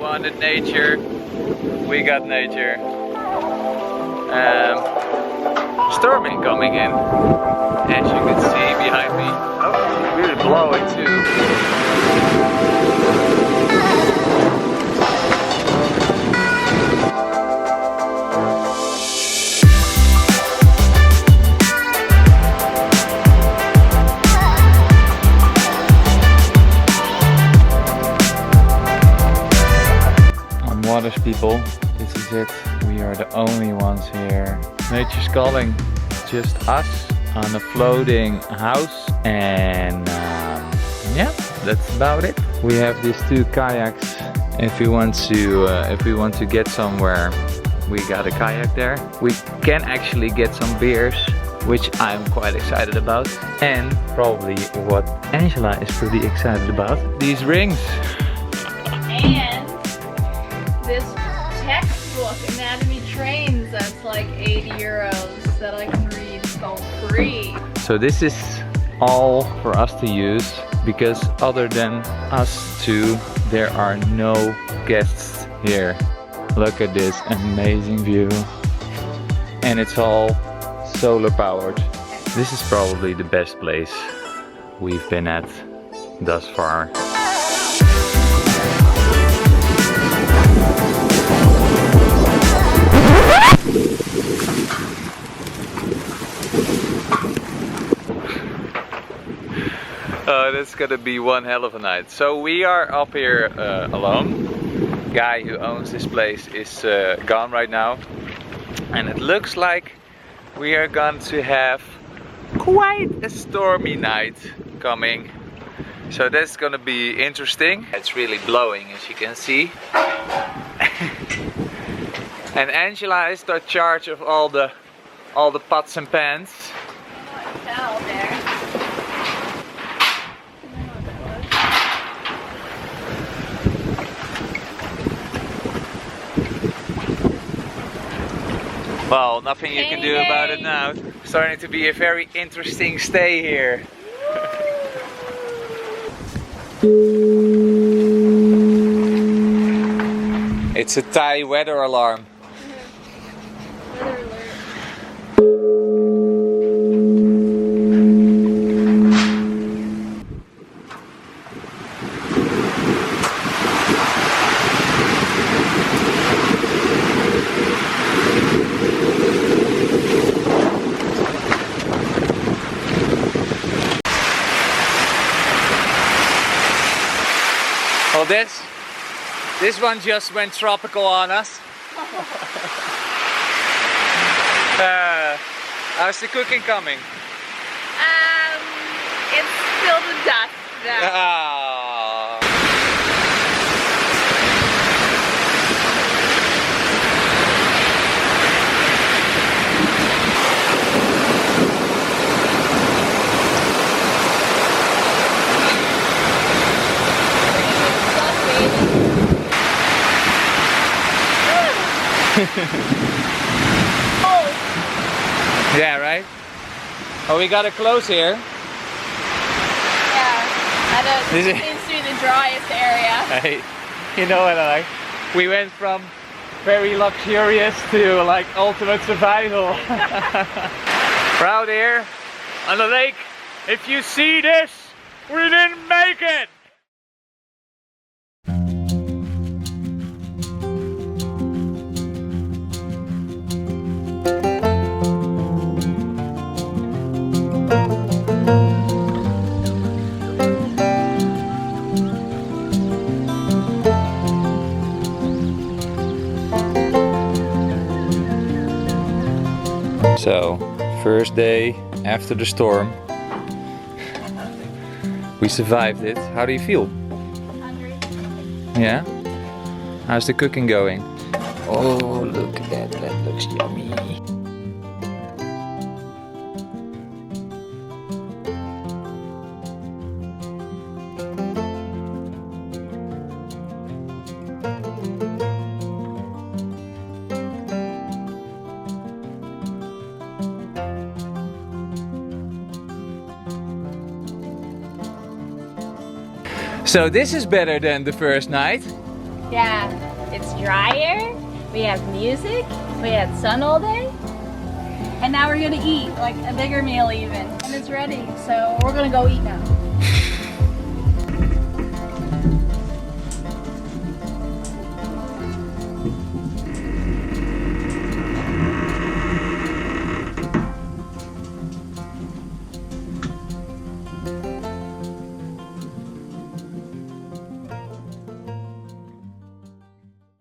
wanted nature, we got nature. Storming coming in, as you can see behind me. Oh, it's really blowing too. Waters people, this is it. We are the only ones here. Nature's calling. Just us on a floating house, and yeah, that's about it. We have these 2 kayaks. If we want to get somewhere, we got a kayak there. We can actually get some beers, which I'm quite excited about, and probably what Angela is pretty excited about, these rings. And this textbook, Anatomy Trains, that's like 80 euros that I can read for free. So this is all for us to use, because other than us two, there are no guests here. Look at this amazing view. And it's all solar powered. This is probably the best place we've been at thus far. That's gonna be one hell of a night. So we are up here alone. Guy who owns this place is gone right now, and it looks like we are going to have quite a stormy night coming. So that's gonna be interesting. It's really blowing, as you can see. And Angela is in charge of all the pots and pans. Towel there. Well, nothing you can do about it now. Starting to be a very interesting stay here. It's a Thai weather alarm. Weather alert. Well, this one just went tropical on us. How's the cooking coming? It's still the dust though. Oh. Yeah, right? Oh, we got it close here. Yeah, This it is- seems to be the driest area. Hey, you know what I like? We went from very luxurious to like ultimate survival. We're out here on the lake. If you see this, we didn't make it! So, first day after the storm. We survived it. How do you feel? Hungry. Yeah? How's the cooking going? Oh, look at that. That looks yummy. So this is better than the first night. Yeah, it's drier, we have music, we had sun all day, and now we're gonna eat, like a bigger meal even. And it's ready, so we're gonna go eat now.